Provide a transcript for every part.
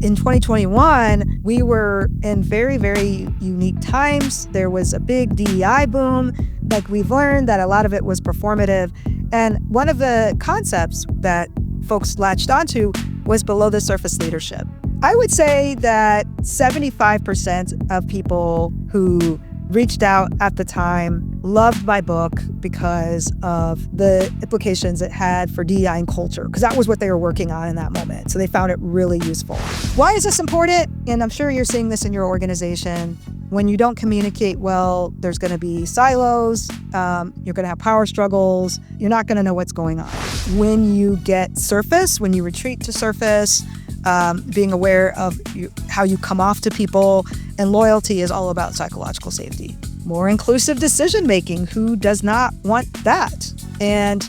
In 2021, we were in very, very unique times. There was a big DEI boom. Like we've learned that a lot of it was performative. And one of the concepts that folks latched onto was below the surface leadership. I would say that 75% of people who reached out at the time loved my book because of the implications it had for DEI and culture, because that was what they were working on in that moment. So they found it really useful. Why is this important? And I'm sure you're seeing this in your organization. When you don't communicate well, there's going to be silos. You're going to have power struggles. You're not going to know what's going on. When you get surface, when you retreat to surface, being aware of how you come off to people, and loyalty is all about psychological safety. More inclusive decision-making, who does not want that? And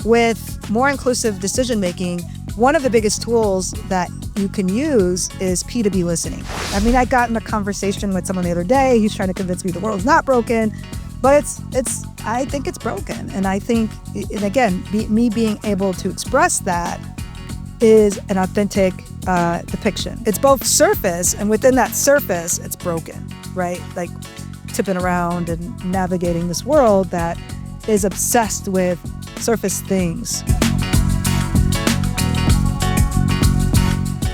with more inclusive decision-making, one of the biggest tools that you can use is P2B listening. I mean, I got in a conversation with someone the other day. He's trying to convince me the world's not broken, but I think it's broken. And I think, and again, me being able to express that is an authentic depiction. It's both surface, and within that surface, it's broken, right? Like tipping around and navigating this world that is obsessed with surface things.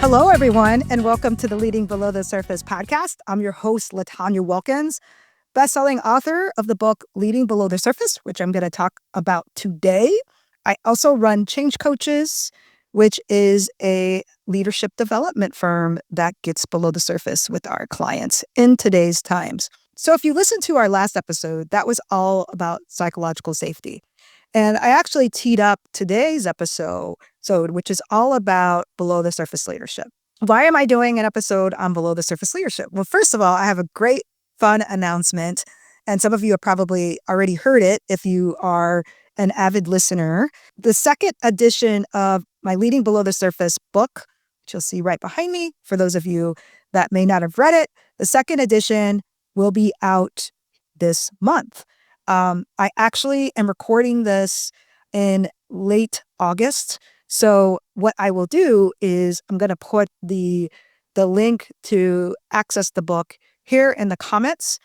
Hello, everyone, and welcome to the Leading Below the Surface podcast. I'm your host, LaTonya Wilkins, best-selling author of the book Leading Below the Surface, which I'm going to talk about today. I also run Change Coaches, which is a leadership development firm that gets below the surface with our clients in today's times. So if you listen to our last episode, that was all about psychological safety. And I actually teed up today's episode, which is all about below the surface leadership. Why am I doing an episode on below the surface leadership? Well, first of all, I have a great, fun announcement. And some of you have probably already heard it if you are an avid listener. The second edition of my Leading Below the Surface book, which you'll see right behind me, for those of you that may not have read it, the second edition will be out this month. I actually am recording this in late August. So what I will do is I'm going to put the link to access the book here in the comments.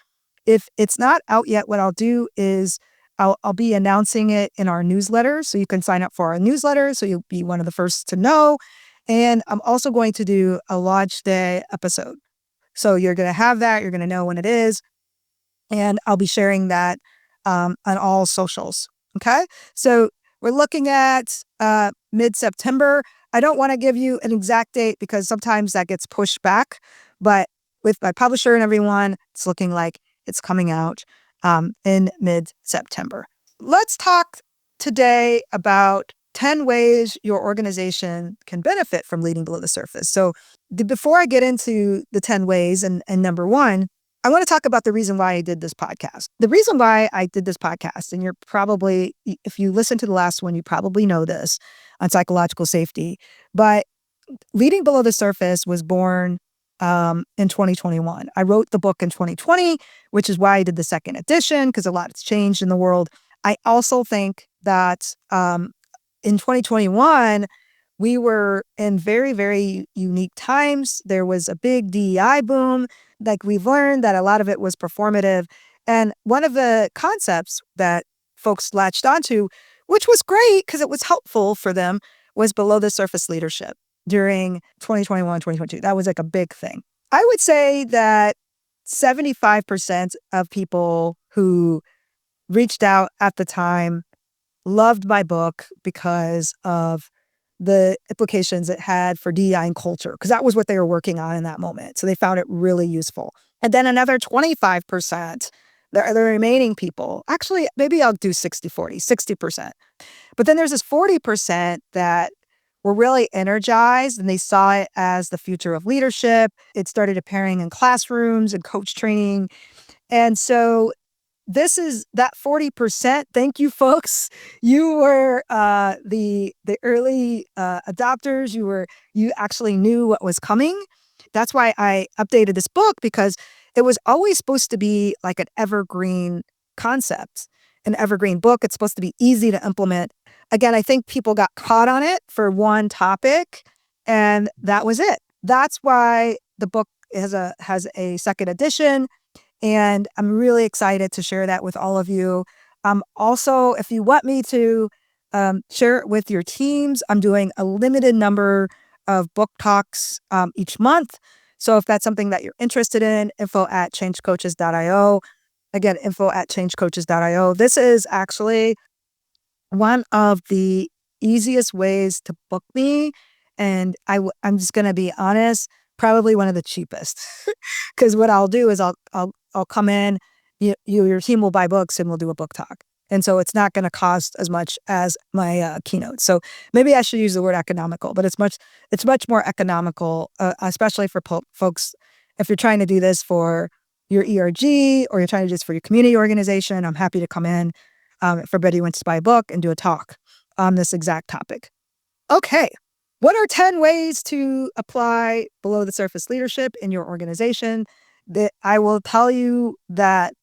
If it's not out yet, what I'll do is I'll be announcing it in our newsletter. So you can sign up for our newsletter, so you'll be one of the first to know. And I'm also going to do a launch day episode. So you're going to have that. You're going to know when it is. And I'll be sharing that on all socials. Okay. So we're looking at mid-September. I don't want to give you an exact date because sometimes that gets pushed back. But with my publisher and everyone, it's looking like it's coming out in mid-September. Let's talk today about 10 ways your organization can benefit from leading below the surface. So before I get into the 10 ways and number one, I want to talk about the reason why I did this podcast. The reason why I did this podcast, and you're probably, if you listen to the last one, you probably know this on psychological safety, but Leading Below the Surface was born in 2021. I wrote the book in 2020, which is why I did the second edition, because a lot has changed in the world. I also think that in 2021, we were in very, very unique times. There was a big DEI boom. Like we've learned that a lot of it was performative. And one of the concepts that folks latched onto, which was great because it was helpful for them, was below the surface leadership during 2021, 2022. That was like a big thing. I would say that 75% of people who reached out at the time loved my book because of the implications it had for DEI and culture, because that was what they were working on in that moment. So they found it really useful. And then another 25%, the remaining people, actually, maybe I'll do 60-40, 60%. But then there's this 40% that were really energized and they saw it as the future of leadership. It started appearing in classrooms and coach training. And so this is that 40%. Thank you, folks. You were the early adopters. You actually knew what was coming. That's why I updated this book, because it was always supposed to be like an evergreen concept, an evergreen book. It's supposed to be easy to implement. Again, I think people got caught on it for one topic, and that was it. that's why the book has a second edition. And I'm really excited to share that with all of you. Also, if you want me to share it with your teams, I'm doing a limited number of book talks each month. So if that's something that you're interested in, info@changecoaches.io. Again, info@changecoaches.io. This is actually one of the easiest ways to book me. And I'm just going to be honest, probably one of the cheapest. Because what I'll do is I'll come in, your team will buy books and we'll do a book talk. And so it's not going to cost as much as my keynote. So maybe I should use the word economical, but it's much more economical, especially for folks. If you're trying to do this for your ERG or you're trying to do this for your community organization, I'm happy to come in if everybody wants to buy a book and do a talk on this exact topic. Okay. What are 10 ways to apply below the surface leadership in your organization? That I will tell you that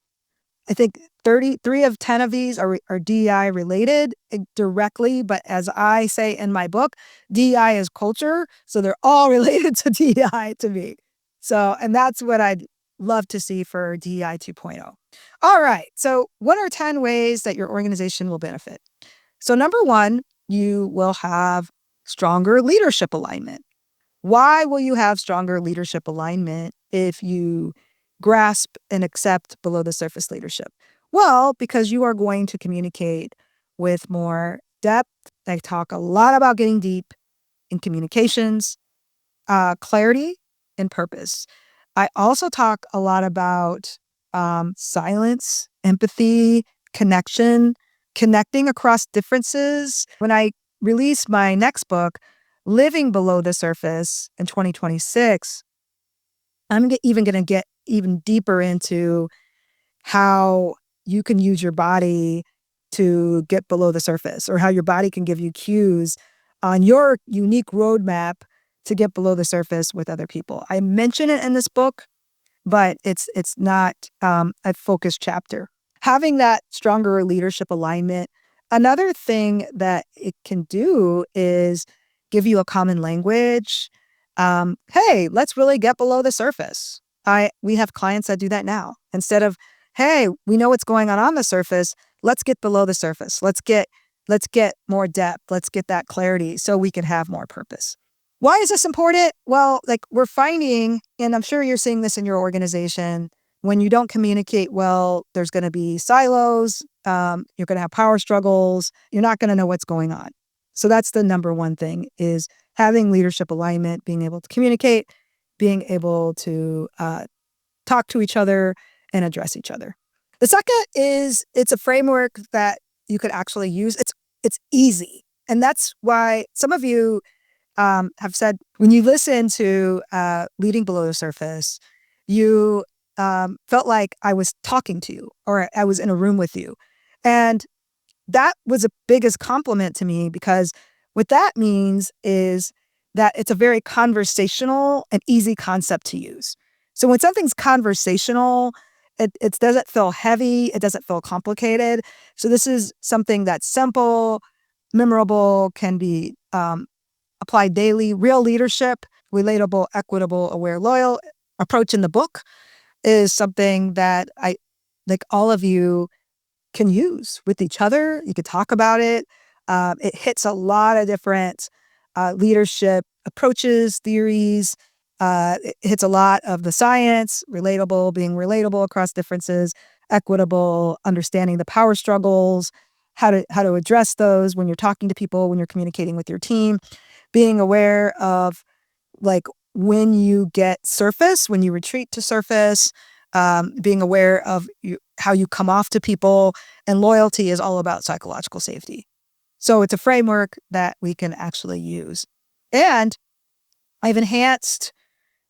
I think 33 of 10 of these are DEI related directly, but as I say in my book, DEI is culture, so they're all related to DEI to me. So, and that's what I'd love to see for DEI 2.0. All right, so what are 10 ways that your organization will benefit? So number one, you will have stronger leadership alignment. Why will you have stronger leadership alignment if you grasp and accept below the surface leadership? Well, because you are going to communicate with more depth. I talk a lot about getting deep in communications, clarity, and purpose. I also talk a lot about silence, empathy, connection, connecting across differences. When I release my next book, Living Below the Surface in 2026, I'm even going to get even deeper into how you can use your body to get below the surface, or how your body can give you cues on your unique roadmap to get below the surface with other people. I mention it in this book, but it's not a focused chapter. Having that stronger leadership alignment. Another thing that it can do is give you a common language. Hey, let's really get below the surface. We have clients that do that now. Instead of, hey, we know what's going on the surface. Let's get below the surface. Let's get more depth. Let's get that clarity so we can have more purpose. Why is this important? Well, like we're finding, and I'm sure you're seeing this in your organization, when you don't communicate well, there's going to be silos. You're going to have power struggles. You're not going to know what's going on. So that's the number one thing, is having leadership alignment, being able to communicate, being able to talk to each other and address each other. The second is it's a framework that you could actually use. It's easy. And that's why some of you have said, when you listen to Leading Below the Surface, you felt like I was talking to you or I was in a room with you. And that was the biggest compliment to me, because what that means is that it's a very conversational and easy concept to use. So when something's conversational, it doesn't feel heavy. It doesn't feel complicated. So this is something that's simple, memorable, can be applied daily. Real leadership, relatable, equitable, aware, loyal approach in the book is something that I like all of you can use with each other. You could talk about it. It hits a lot of different leadership approaches, theories. It hits a lot of the science, relatable, being relatable across differences, equitable, understanding the power struggles, how to address those when you're talking to people, when you're communicating with your team, being aware of like when you get surface, when you retreat to surface, being aware of how you come off to people, and loyalty is all about psychological safety. So it's a framework that we can actually use. And I've enhanced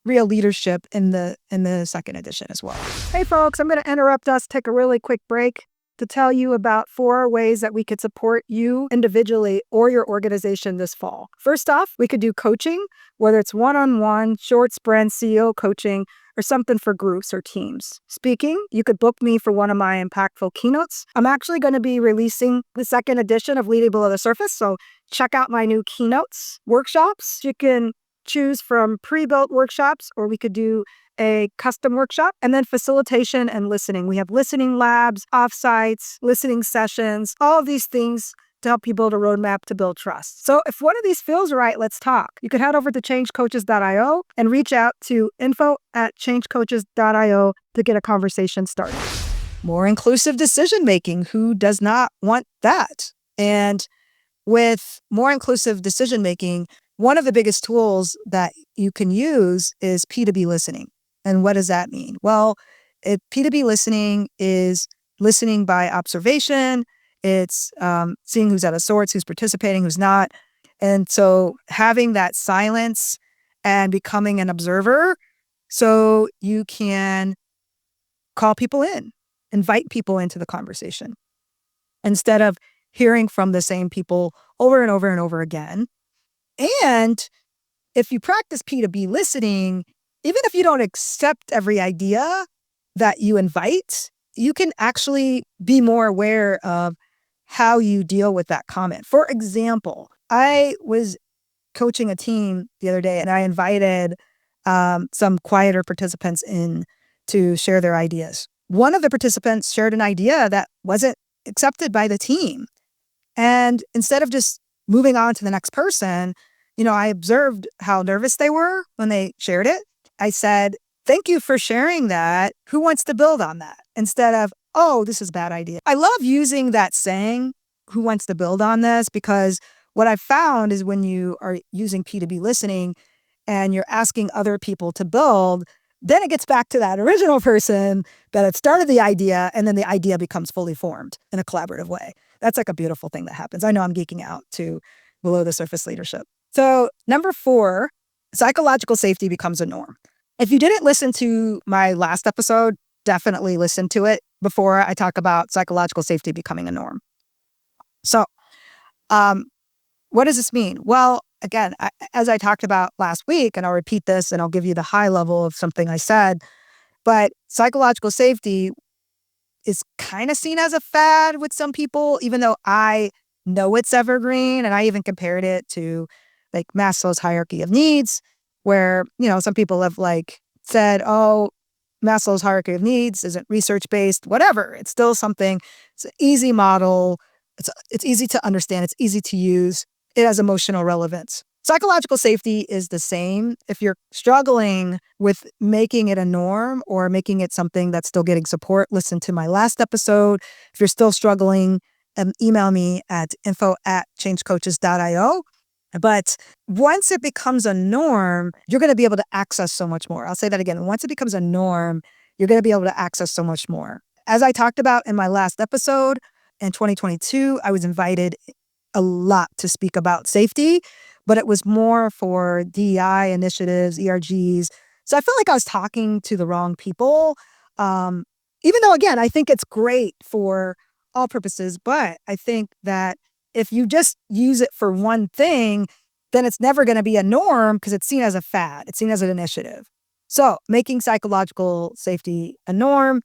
real leadership in the second edition as well. Hey folks, I'm going to interrupt us, take a really quick break to tell you about 4 ways that we could support you individually or your organization this fall. First off, we could do coaching, whether it's one-on-one, short sprint, CEO coaching, or something for groups or teams. Speaking, you could book me for one of my impactful keynotes. I'm actually going to be releasing the second edition of Leading Below the Surface, so check out my new keynotes, workshops. You can choose from pre-built workshops, or we could do a custom workshop, and then facilitation and listening. We have listening labs, offsites, listening sessions, all of these things to help you build a roadmap to build trust. So if one of these feels right, let's talk. You can head over to changecoaches.io and reach out to info@changecoaches.io to get a conversation started. More inclusive decision-making. Who does not want that? And with more inclusive decision-making, one of the biggest tools that you can use is P2B listening. And what does that mean? Well, P2B listening is listening by observation. It's seeing who's out of sorts, who's participating, who's not. And so having that silence and becoming an observer so you can call people in, invite people into the conversation instead of hearing from the same people over and over and over again. And if you practice P2B listening, even if you don't accept every idea that you invite, you can actually be more aware of how you deal with that comment. For example, I was coaching a team the other day and I invited some quieter participants in to share their ideas. One of the participants shared an idea that wasn't accepted by the team. And instead of just moving on to the next person, I observed how nervous they were when they shared it. I said, "Thank you for sharing that. Who wants to build on that?" Instead of, "Oh, this is a bad idea." I love using that saying, "Who wants to build on this?" Because what I've found is when you are using P2B listening and you're asking other people to build, then it gets back to that original person that had started the idea, and then the idea becomes fully formed in a collaborative way. That's like a beautiful thing that happens. I know I'm geeking out to below the surface leadership. So number 4, psychological safety becomes a norm. If you didn't listen to my last episode, definitely listen to it before I talk about psychological safety becoming a norm. So what does this mean? Well, again, as I talked about last week, and I'll repeat this and I'll give you the high level of something I said, but psychological safety is kind of seen as a fad with some people, even though I know it's evergreen. And I even compared it to like Maslow's hierarchy of needs, where, some people have said, "Oh, Maslow's hierarchy of needs isn't research-based," whatever. It's still something, it's an easy model. It's easy to understand. It's easy to use. It has emotional relevance. Psychological safety is the same. If you're struggling with making it a norm or making it something that's still getting support, listen to my last episode. If you're still struggling, email me at info@changecoaches.io. But once it becomes a norm, you're going to be able to access so much more. I'll say that again. Once it becomes a norm, you're going to be able to access so much more. As I talked about in my last episode, in 2022, I was invited a lot to speak about safety, but it was more for DEI initiatives, ERGs. So I felt like I was talking to the wrong people. Even though, again, I think it's great for all purposes, but I think that if you just use it for one thing, then it's never going to be a norm because it's seen as a fad. It's seen as an initiative. So making psychological safety a norm,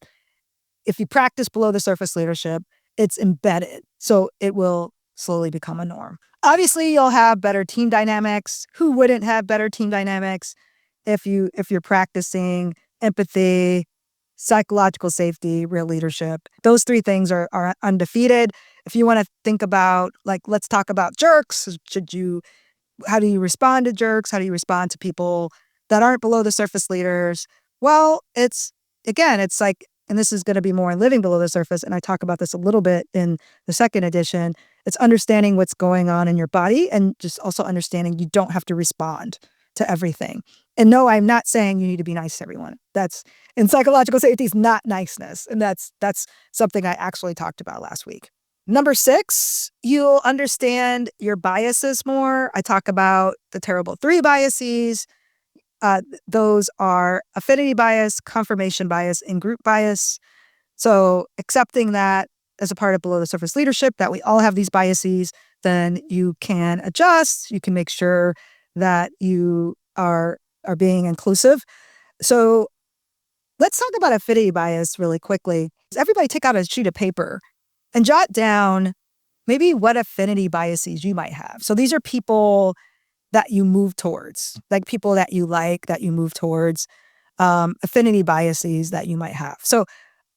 if you practice below the surface leadership, it's embedded. So it will slowly become a norm. Obviously, you'll have better team dynamics. Who wouldn't have better team dynamics if you're practicing empathy, psychological safety, real leadership? Those 3 things are undefeated. If you want to think about, let's talk about jerks. How do you respond to jerks? How do you respond to people that aren't below the surface leaders? Well, it's and this is going to be more in Living Below the Surface, and I talk about this a little bit in the second edition. It's understanding what's going on in your body and just also understanding you don't have to respond to everything. And no, I'm not saying you need to be nice to everyone. That's in psychological safety is not niceness. And that's something I actually talked about last week. Number 6, you'll understand your biases more. I talk about the terrible 3 biases. Those are affinity bias, confirmation bias, and group bias. So accepting that as a part of below the surface leadership, that we all have these biases, then you can adjust. You can make sure that you are being inclusive. So let's talk about affinity bias really quickly. Everybody take out a sheet of paper and jot down maybe what affinity biases you might have. So these are people that you move towards, like people that you like, that you move towards, affinity biases that you might have. So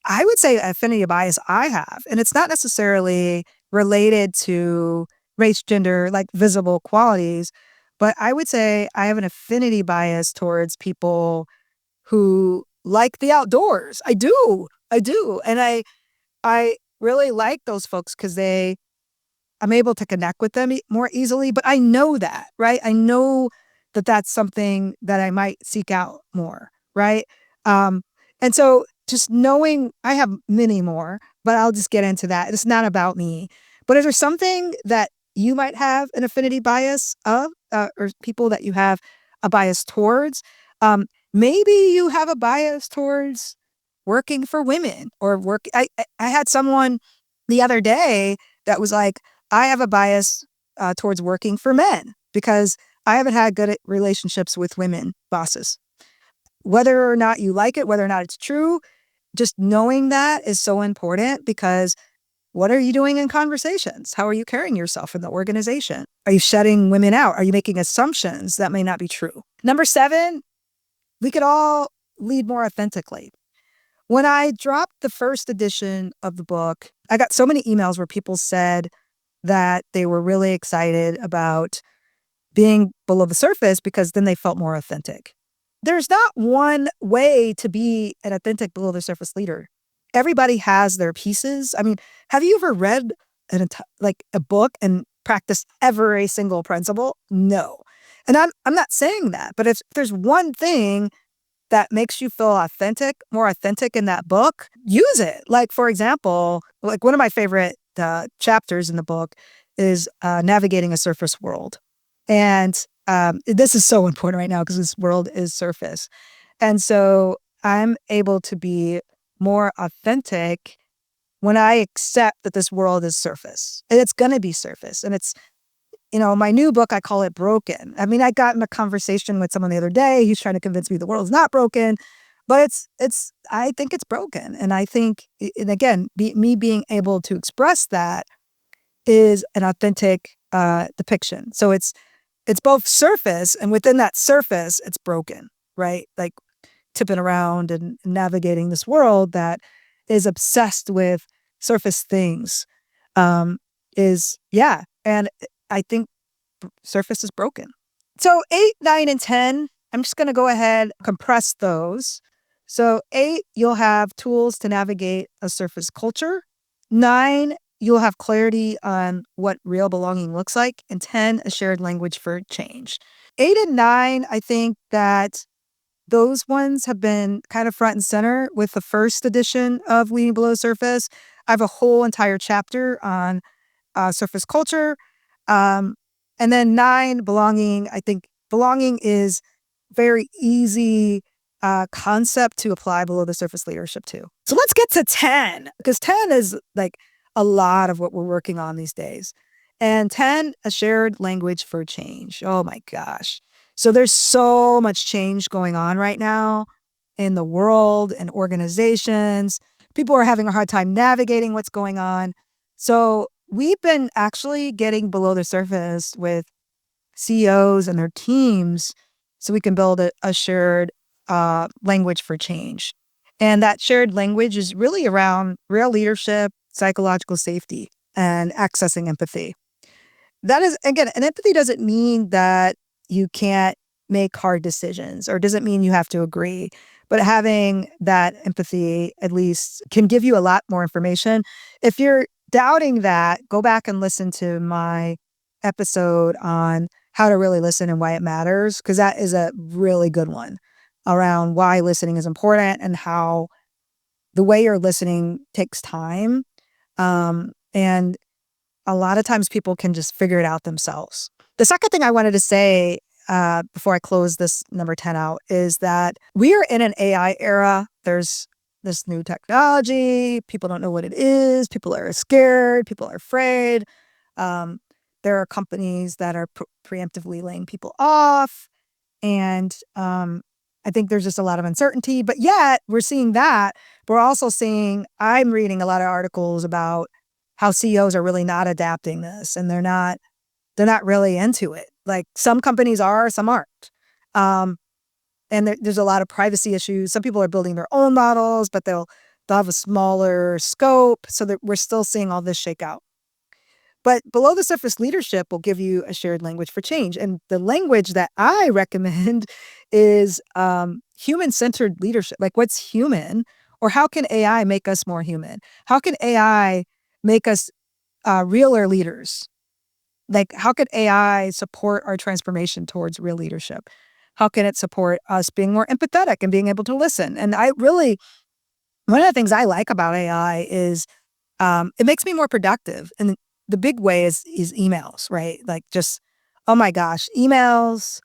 I would say affinity bias I have, and it's not necessarily related to race, gender, like visible qualities, but I would say I have an affinity bias towards people who like the outdoors. I do. I do. And I really like those folks because I'm able to connect with them more easily, but I know that, right? I know that that's something that I might seek out more, right? Um, and so just knowing I have many more, but I'll just get into that. It's not about me. But is there something that you might have an affinity bias of, or people that you have a bias towards? Maybe you have a bias towards working for women or work. I had someone the other day that was like, I have a bias towards working for men because I haven't had good relationships with women bosses. Whether or not you like it, whether or not it's true, just knowing that is so important because what are you doing in conversations? How are you carrying yourself in the organization? Are you shutting women out? Are you making assumptions that may not be true? Number 7, we could all lead more authentically. When I dropped the first edition of the book, I got so many emails where people said that they were really excited about being below the surface because then they felt more authentic. There's not one way to be an authentic below the surface leader. Everybody has their pieces. I mean, have you ever read like a book and practiced every single principle? No. And I'm not saying that, but if there's one thing that makes you feel authentic, more authentic in that book, use it. Like, for example, like one of my favorite chapters in the book is navigating a surface world. And this is so important right now because this world is surface. And so I'm able to be more authentic when I accept that this world is surface. And it's going to be surface. And it's, my new book, I call it Broken. I mean, I got in a conversation with someone the other day. He's trying to convince me the world's not broken, but I think it's broken. And I think, and again, me being able to express that is an authentic depiction. So it's both surface, and within that surface, it's broken, right? Like tipping around and navigating this world that is obsessed with surface things. And I think surface is broken. So 8, 9, and 10, I'm just going to go ahead, compress those. So 8, you'll have tools to navigate a surface culture. 9, you'll have clarity on what real belonging looks like. And 10, a shared language for change. 8 and 9, I think that those ones have been kind of front and center with the first edition of Leading Below the Surface. I have a whole entire chapter on surface culture. And then 9, belonging. I think belonging is very easy concept to apply below the surface leadership to. So let's get to 10, because 10 is like a lot of what we're working on these days. And 10, a shared language for change. Oh my gosh. So there's so much change going on right now in the world and organizations. People are having a hard time navigating what's going on. So we've been actually getting below the surface with CEOs and their teams so we can build a shared language for change. And that shared language is really around real leadership, psychological safety, and accessing empathy. That is, again, and empathy doesn't mean that you can't make hard decisions or doesn't mean you have to agree. But having that empathy at least can give you a lot more information. If you're doubting that, go back and listen to my episode on how to really listen and why it matters, because that is a really good one around why listening is important and how the way you're listening takes time. And a lot of times people can just figure it out themselves. The second thing I wanted to say before I close this number 10 out is that we are in an AI era. There's this new technology. People don't know what it is. People are scared. People are afraid. There are companies that are preemptively laying people off. And I think there's just a lot of uncertainty. But yet we're seeing that. We're also seeing, I'm reading a lot of articles about how CEOs are really not adapting this and they're not really into it. Like some companies are, some aren't. And there's a lot of privacy issues. Some people are building their own models, but they'll have a smaller scope, so that we're still seeing all this shake out. But below the surface leadership will give you a shared language for change. And the language that I recommend is human-centered leadership. Like, what's human? Or how can AI make us more human? How can AI make us realer leaders? Like, how could AI support our transformation towards real leadership? How can it support us being more empathetic and being able to listen? And one of the things I like about AI is it makes me more productive. And the big way is emails, right? Like just, oh my gosh, emails,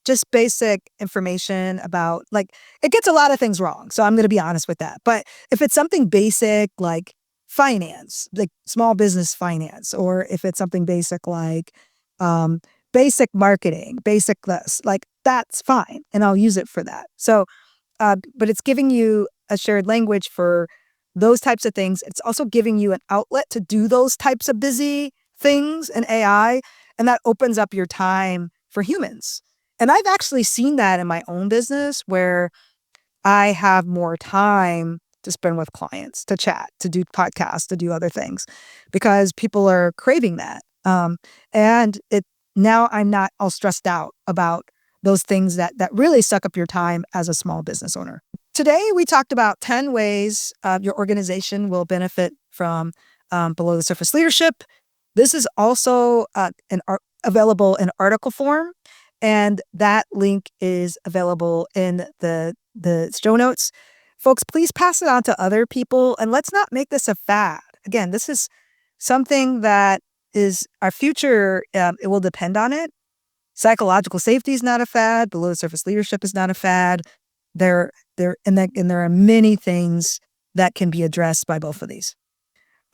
just basic information about, like, it gets a lot of things wrong. So I'm going to be honest with that. But if it's something basic like finance, like small business finance, or if it's something basic like basic marketing, basic this, like that's fine. And I'll use it for that. So, but it's giving you a shared language for those types of things. It's also giving you an outlet to do those types of busy things in AI, and that opens up your time for humans. And I've actually seen that in my own business where I have more time to spend with clients, to chat, to do podcasts, to do other things, because people are craving that. And now I'm not all stressed out about those things that really suck up your time as a small business owner. Today, we talked about 10 ways your organization will benefit from below the surface leadership. This is also available in article form, and that link is available in the show notes. Folks, please pass it on to other people, and let's not make this a fad. Again, this is something that is our future. It will depend on it. Psychological safety is not a fad. Below the surface leadership is not a fad. There are many things that can be addressed by both of these.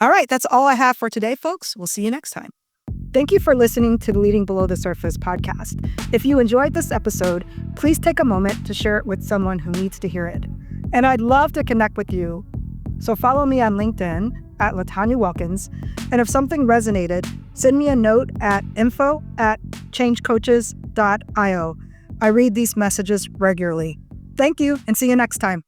All right, that's all I have for today, folks. We'll see you next time. Thank you for listening to the Leading Below the Surface podcast. If you enjoyed this episode, please take a moment to share it with someone who needs to hear it. And I'd love to connect with you. So follow me on LinkedIn at LaTonya Wilkins. And if something resonated, send me a note at info@changecoaches.io. I read these messages regularly. Thank you, and see you next time.